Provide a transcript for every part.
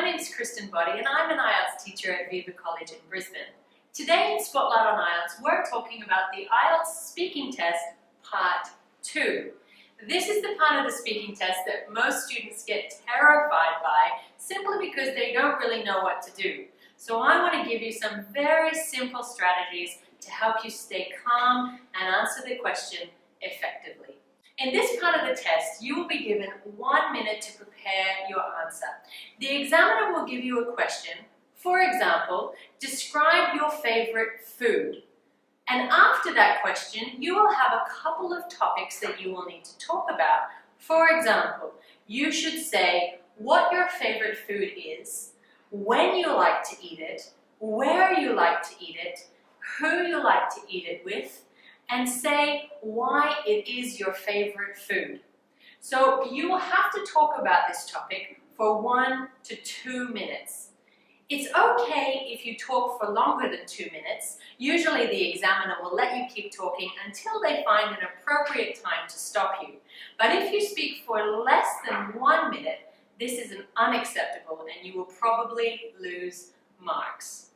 name's Kristen Boddy and I'm an IELTS teacher at Viva College in Brisbane. Today in Spotlight on IELTS, we're talking about the IELTS Speaking Test Part 2. This is the part of the speaking test that most students get terrified by simply because they don't really know what to do. So I want to give you some very simple strategies to help you stay calm and answer the question effectively. In this part of the test, you will be given 1 minute to prepare your answer. The examiner will give you a question. For example, describe your favorite food. And after that question, you will have a couple of topics that you will need to talk about. For example, you should say what your favorite food is, when you like to eat it, where you like to eat it, who you like to eat it with, and say why it is your favorite food. So you will have to talk about this topic for 1 to 2 minutes. It's okay if you talk for longer than 2 minutes. Usually the examiner will let you keep talking until they find an appropriate time to stop you. But if you speak for less than 1 minute, this is unacceptable and you will probably lose marks.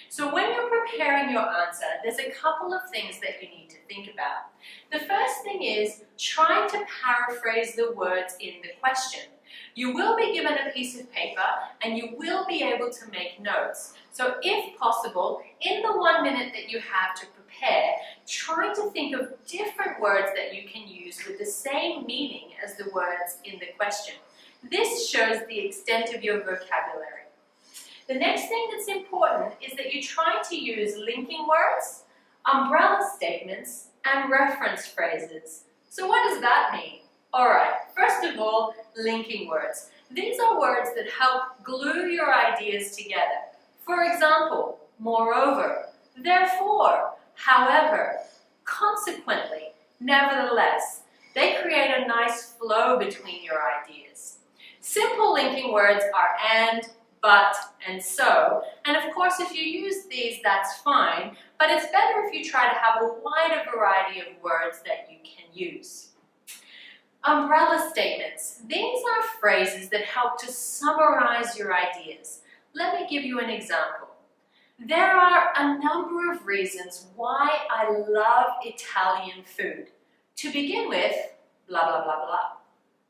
So when you're preparing your answer, there's a couple of things that you need to think about. The first thing is trying to paraphrase the words in the question. You will be given a piece of paper and you will be able to make notes. So if possible, in the 1 minute that you have to prepare, try to think of different words that you can use with the same meaning as the words in the question. This shows the extent of your vocabulary. The next thing that's important is that you try to use linking words, umbrella statements, and reference phrases. So what does that mean? Alright, first of all, linking words. These are words that help glue your ideas together. For example, moreover, therefore, however, consequently, nevertheless. They create a nice flow between your ideas. Simple linking words are and, but, and so. And of course, if you use these, that's fine, but it's better if you try to have a wider variety of words that you can use. Umbrella statements. These are phrases that help to summarize your ideas. Let me give you an example. There are a number of reasons why I love Italian food. To begin with, blah, blah, blah, blah.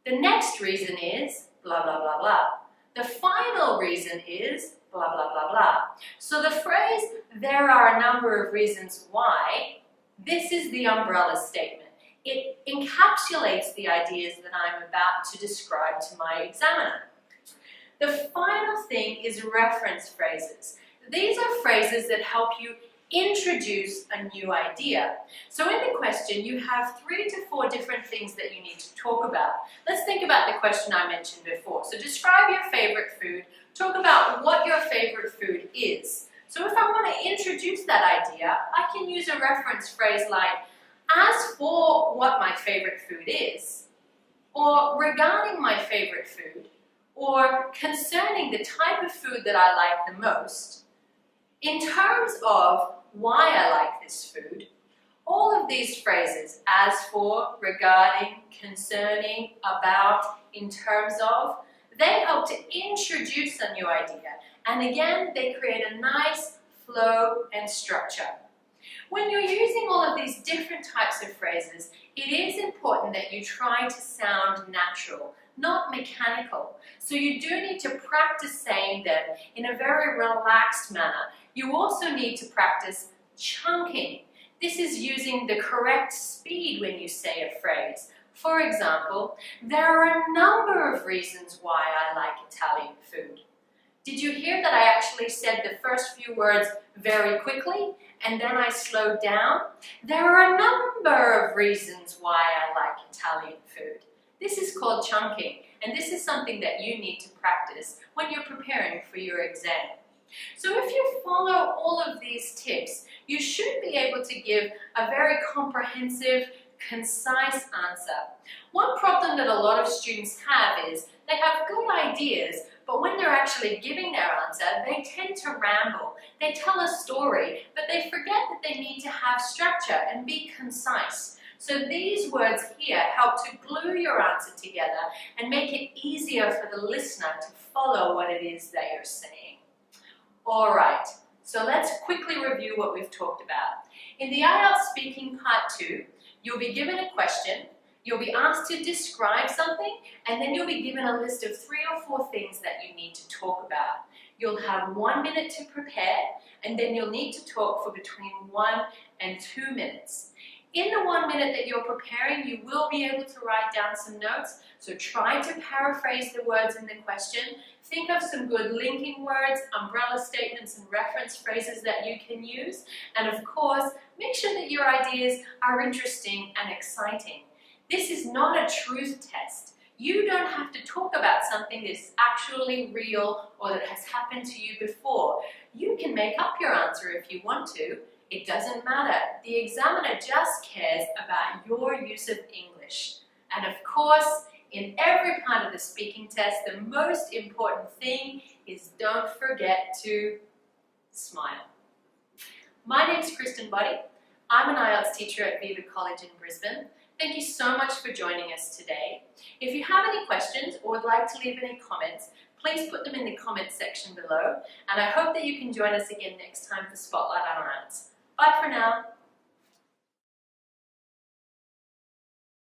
The next reason is blah, blah, blah, blah. The final reason is blah, blah, blah, blah. So the phrase, there are a number of reasons why, this is the umbrella statement. It encapsulates the ideas that I'm about to describe to my examiner. The final thing is reference phrases. These are phrases that help you introduce a new idea. So in the question, you have 3 to 4 different things that you need to talk about. Let's think about the question I mentioned before. So describe your favorite food, talk about what your favorite food is. So if I want to introduce that idea, I can use a reference phrase like, as for what my favorite food is, or regarding my favorite food, or concerning the type of food that I like the most, in terms of why I like this food, all of these phrases, as for, regarding, concerning, about, in terms of, they help to introduce a new idea. And again, they create a nice flow and structure. When you're using all of these different types of phrases, it is important that you try to sound natural, not mechanical. So you do need to practice saying them in a very relaxed manner. You also need to practice chunking. This is using the correct speed when you say a phrase. For example, there are a number of reasons why I like Italian food. Did you hear that I actually said the first few words very quickly and then I slowed down? There are a number of reasons why I like Italian food. This is called chunking, and this is something that you need to practice when you're preparing for your exam. So if you follow all of these tips, you should be able to give a very comprehensive, concise answer. One problem that a lot of students have is they have good ideas, but when they're actually giving their answer, they tend to ramble. They tell a story, but they forget that they need to have structure and be concise. So these words here help to glue your answer together and make it easier for the listener to follow what it is that you're saying. All right, so let's quickly review what we've talked about. In the IELTS Speaking Part 2, you'll be given a question, you'll be asked to describe something, and then you'll be given a list of 3 or 4 things that you need to talk about. You'll have 1 minute to prepare, and then you'll need to talk for between 1 and 2 minutes. In the 1 minute that you're preparing, you will be able to write down some notes, so try to paraphrase the words in the question. Think of some good linking words, umbrella statements, and reference phrases that you can use. And of course, make sure that your ideas are interesting and exciting. This is not a truth test. You don't have to talk about something that is actually real or that has happened to you before. You can make up your answer if you want to. It doesn't matter. The examiner just cares about your use of English. And of course, in every part of the speaking test, the most important thing is don't forget to smile. My name's Kristen Buddy. I'm an IELTS teacher at Viva College in Brisbane. Thank you so much for joining us today. If you have any questions or would like to leave any comments, please put them in the comments section below. And I hope that you can join us again next time for Spotlight on IELTS. Bye for now.